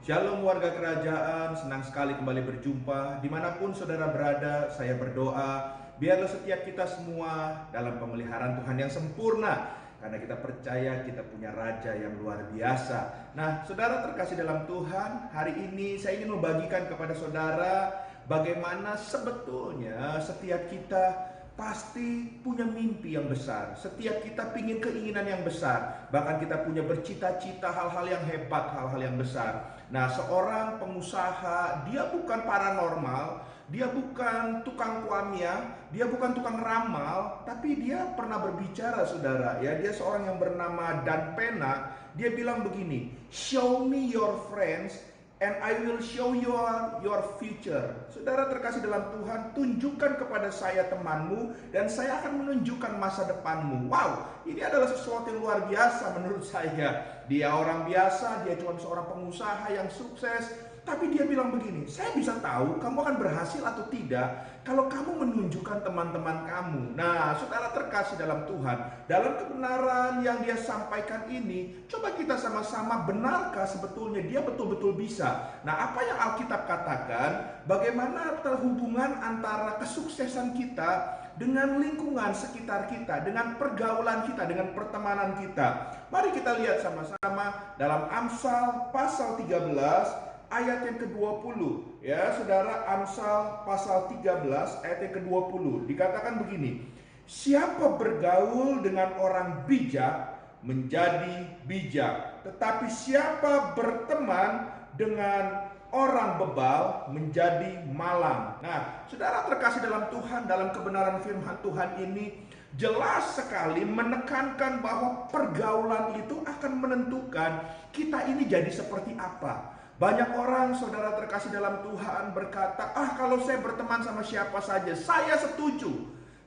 Shalom warga kerajaan, senang sekali kembali berjumpa. Dimanapun saudara berada, saya berdoa biarlah setiap kita semua dalam pemeliharaan Tuhan yang sempurna. Karena kita percaya kita punya Raja yang luar biasa. Nah, saudara terkasih dalam Tuhan, hari ini saya ingin membagikan kepada saudara bagaimana sebetulnya setiap kita pasti punya mimpi yang besar. Setiap kita pingin keinginan yang besar. Bahkan kita punya bercita-cita hal-hal yang hebat, hal-hal yang besar. Nah, seorang pengusaha, dia bukan paranormal, dia bukan tukang kuamia, dia bukan tukang ramal, tapi dia pernah berbicara, saudara. Ya, dia seorang yang bernama Dan Pena. Dia bilang begini, "Show me your friends and I will show you your future." Saudara terkasih dalam Tuhan, tunjukkan kepada saya temanmu dan saya akan menunjukkan masa depanmu. Wow, ini adalah sesuatu yang luar biasa menurut saya. Dia orang biasa, dia cuma seorang pengusaha yang sukses. Tapi dia bilang begini, saya bisa tahu kamu akan berhasil atau tidak kalau kamu menunjukkan teman-teman kamu. Nah, saudara terkasih dalam Tuhan, dalam kebenaran yang dia sampaikan ini, coba kita sama-sama benarkah sebetulnya dia betul-betul bisa. Nah, apa yang Alkitab katakan, bagaimana terhubungan antara kesuksesan kita dengan lingkungan sekitar kita, dengan pergaulan kita, dengan pertemanan kita. Mari kita lihat sama-sama dalam Amsal pasal 13 ayat yang ke-20. Ya, saudara, Amsal pasal 13 ayat yang ke-20. Dikatakan begini, "Siapa bergaul dengan orang bijak menjadi bijak, tetapi siapa berteman dengan orang bebal menjadi malang." Nah, saudara terkasih dalam Tuhan, dalam kebenaran firman Tuhan ini jelas sekali menekankan bahwa pergaulan itu akan menentukan kita ini jadi seperti apa. Banyak orang, saudara terkasih dalam Tuhan, berkata, kalau saya berteman sama siapa saja, saya setuju.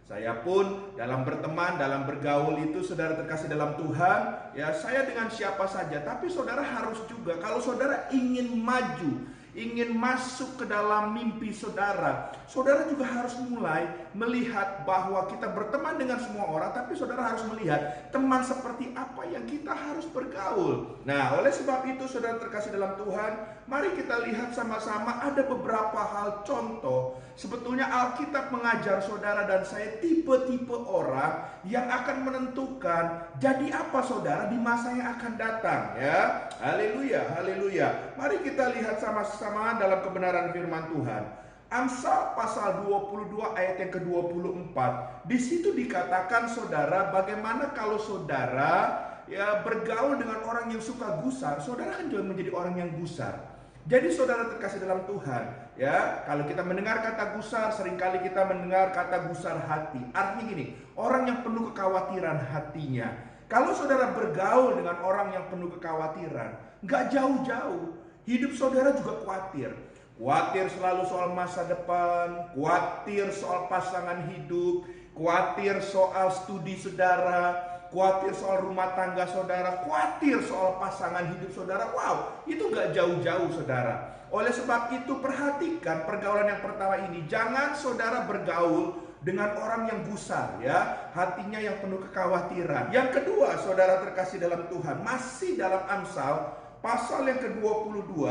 Saya pun dalam berteman, dalam bergaul itu, saudara terkasih dalam Tuhan, ya saya dengan siapa saja. Tapi saudara harus juga, kalau saudara ingin maju, ingin masuk ke dalam mimpi saudara, saudara juga harus mulai melihat bahwa kita berteman dengan semua orang, tapi saudara harus melihat teman seperti apa yang kita harus bergaul. Nah, oleh sebab itu saudara terkasih dalam Tuhan, mari kita lihat sama-sama ada beberapa hal contoh. Sebetulnya Alkitab mengajar saudara dan saya tipe-tipe orang yang akan menentukan jadi apa saudara di masa yang akan datang, ya. Haleluya, haleluya. Mari kita lihat sama-sama dalam kebenaran firman Tuhan. Amsal pasal 22 ayat yang ke-24. Di situ dikatakan saudara, bagaimana kalau saudara ya bergaul dengan orang yang suka gusar, saudara kan juga menjadi orang yang gusar. Jadi saudara terkasih dalam Tuhan, ya, kalau kita mendengar kata gusar, seringkali kita mendengar kata gusar hati. Artinya gini, orang yang penuh kekhawatiran hatinya. Kalau saudara bergaul dengan orang yang penuh kekhawatiran, nggak jauh-jauh, hidup saudara juga khawatir. Khawatir selalu soal masa depan, khawatir soal pasangan hidup, khawatir soal studi saudara, khawatir soal rumah tangga saudara, khawatir soal pasangan hidup saudara. Wow, itu gak jauh-jauh saudara. Oleh sebab itu perhatikan pergaulan yang pertama ini. Jangan saudara bergaul dengan orang yang gusar, ya, hatinya yang penuh kekhawatiran. Yang kedua, saudara terkasih dalam Tuhan, masih dalam Amsal pasal yang ke-22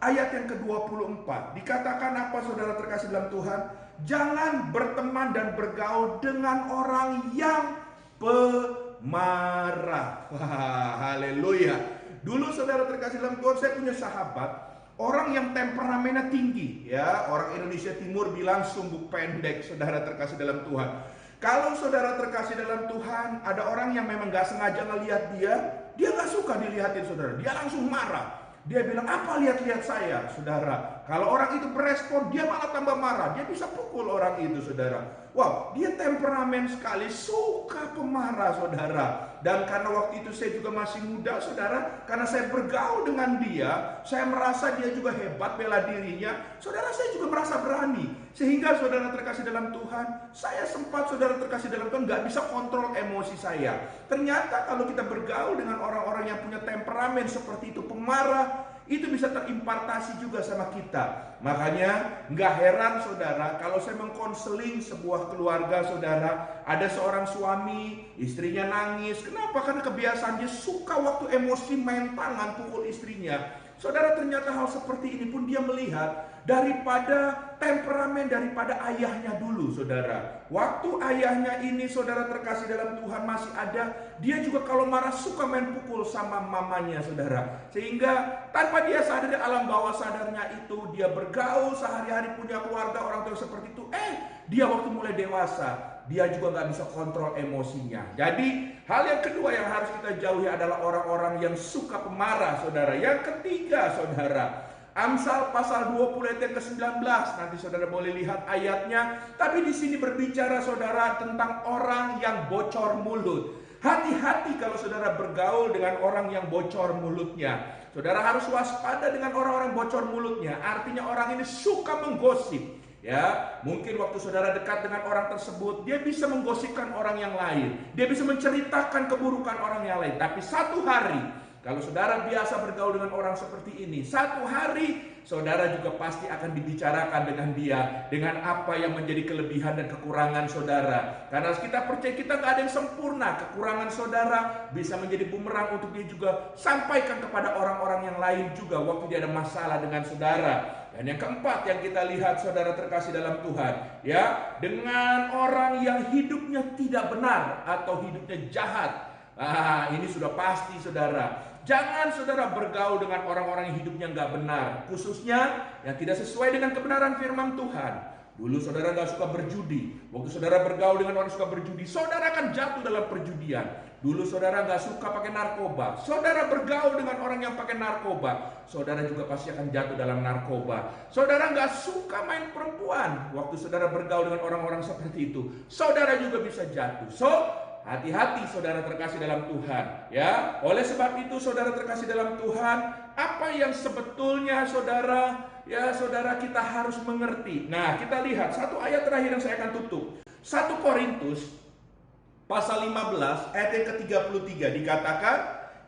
ayat yang ke-24. Dikatakan apa saudara terkasih dalam Tuhan? Jangan berteman dan bergaul dengan orang yang pemarah. Wah, haleluya. Dulu saudara terkasih dalam Tuhan, saya punya sahabat, orang yang temperamennya tinggi, ya. Orang Indonesia Timur bilang sumbu pendek, saudara terkasih dalam Tuhan. Kalau saudara terkasih dalam Tuhan, ada orang yang memang gak sengaja ngelihat dia gak suka dilihatin saudara, dia langsung marah. Dia bilang, apa lihat-lihat saya, saudara. Kalau orang itu berespon, dia malah tambah marah. Dia bisa pukul orang itu, saudara. Wow, dia temperamen sekali, suka pemarah, saudara. Dan karena waktu itu saya juga masih muda, saudara, karena saya bergaul dengan dia, saya merasa dia juga hebat bela dirinya. Saudara, saya juga merasa berani. Sehingga saudara terkasih dalam Tuhan, saya sempat saudara terkasih dalam Tuhan gak bisa kontrol emosi saya. Ternyata kalau kita bergaul dengan orang-orang yang punya temperamen seperti itu, pemarah, itu bisa terimpartasi juga sama kita. Makanya nggak heran saudara kalau saya mengkonseling sebuah keluarga saudara, ada seorang suami, istrinya nangis. Kenapa? Karena kebiasaan dia suka waktu emosi main tangan pukul istrinya. Saudara, ternyata hal seperti ini pun dia melihat daripada temperamen daripada ayahnya dulu, saudara. Waktu ayahnya ini, saudara terkasih dalam Tuhan, masih ada, dia juga kalau marah suka main pukul sama mamanya, saudara. Sehingga tanpa dia sadar di alam bawah sadarnya itu, dia bergaul sehari-hari, punya keluarga, orang tua seperti itu. Dia waktu mulai dewasa, dia juga nggak bisa kontrol emosinya. Jadi hal yang kedua yang harus kita jauhi adalah orang-orang yang suka pemarah, saudara. Yang ketiga, saudara, Amsal pasal 20 ayat yang ke-19. Nanti saudara boleh lihat ayatnya. Tapi di sini berbicara, saudara, tentang orang yang bocor mulut. Hati-hati kalau saudara bergaul dengan orang yang bocor mulutnya. Saudara harus waspada dengan orang-orang bocor mulutnya. Artinya orang ini suka menggosip. Ya, mungkin waktu saudara dekat dengan orang tersebut, dia bisa menggosipkan orang yang lain. Dia bisa menceritakan keburukan orang yang lain. Tapi satu hari, kalau saudara biasa bergaul dengan orang seperti ini, satu hari saudara juga pasti akan dibicarakan dengan dia, dengan apa yang menjadi kelebihan dan kekurangan saudara. Karena kita percaya kita gak ada yang sempurna. Kekurangan saudara bisa menjadi bumerang untuk dia juga sampaikan kepada orang-orang yang lain juga waktu dia ada masalah dengan saudara. Dan yang keempat yang kita lihat, saudara terkasih dalam Tuhan, ya, dengan orang yang hidupnya tidak benar atau hidupnya jahat. Ini sudah pasti, saudara. Jangan saudara bergaul dengan orang-orang yang hidupnya nggak benar, khususnya yang tidak sesuai dengan kebenaran firman Tuhan. Dulu saudara nggak suka berjudi. Waktu saudara bergaul dengan orang suka berjudi, saudara akan jatuh dalam perjudian. Dulu saudara nggak suka pakai narkoba. Saudara bergaul dengan orang yang pakai narkoba, saudara juga pasti akan jatuh dalam narkoba. Saudara nggak suka main perempuan. Waktu saudara bergaul dengan orang-orang seperti itu, saudara juga bisa jatuh. Hati-hati saudara terkasih dalam Tuhan, ya. Oleh sebab itu saudara terkasih dalam Tuhan, apa yang sebetulnya saudara, ya saudara, kita harus mengerti. Nah, kita lihat satu ayat terakhir yang saya akan tutup. 1 Korintus pasal 15 ayat yang ke-33 dikatakan,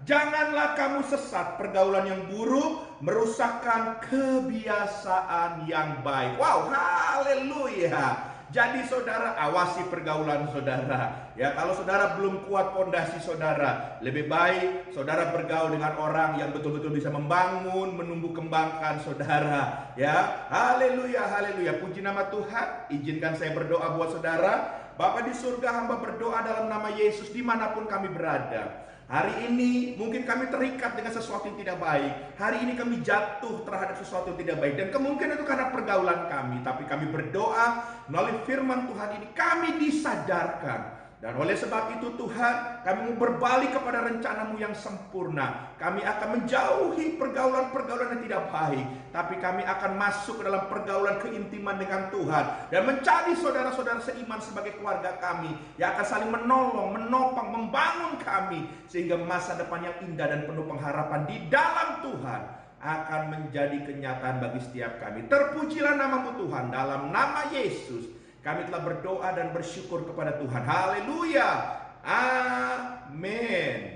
janganlah kamu sesat, pergaulan yang buruk merusakkan kebiasaan yang baik. Wow, haleluya. Jadi saudara, awasi pergaulan saudara. Ya, kalau saudara belum kuat pondasi saudara, lebih baik saudara bergaul dengan orang yang betul-betul bisa membangun, menumbuh kembangkan saudara. Ya, haleluya, haleluya. Puji nama Tuhan. Izinkan saya berdoa buat saudara. Bapa di surga, hamba berdoa dalam nama Yesus dimanapun kami berada. Hari ini mungkin kami terikat dengan sesuatu yang tidak baik. Hari ini kami jatuh terhadap sesuatu yang tidak baik. Dan kemungkinan itu karena pergaulan kami. Tapi kami berdoa melalui firman Tuhan ini kami disadarkan. Dan oleh sebab itu Tuhan, kami mau berbalik kepada rencanamu yang sempurna. Kami akan menjauhi pergaulan-pergaulan yang tidak baik. Tapi kami akan masuk ke dalam pergaulan keintiman dengan Tuhan. Dan mencari saudara-saudara seiman sebagai keluarga kami. Yang akan saling menolong, menopang, membangun kami. Sehingga masa depan yang indah dan penuh pengharapan di dalam Tuhan akan menjadi kenyataan bagi setiap kami. Terpujilah namamu Tuhan, dalam nama Yesus kami telah berdoa dan bersyukur kepada Tuhan. Haleluya. Amin.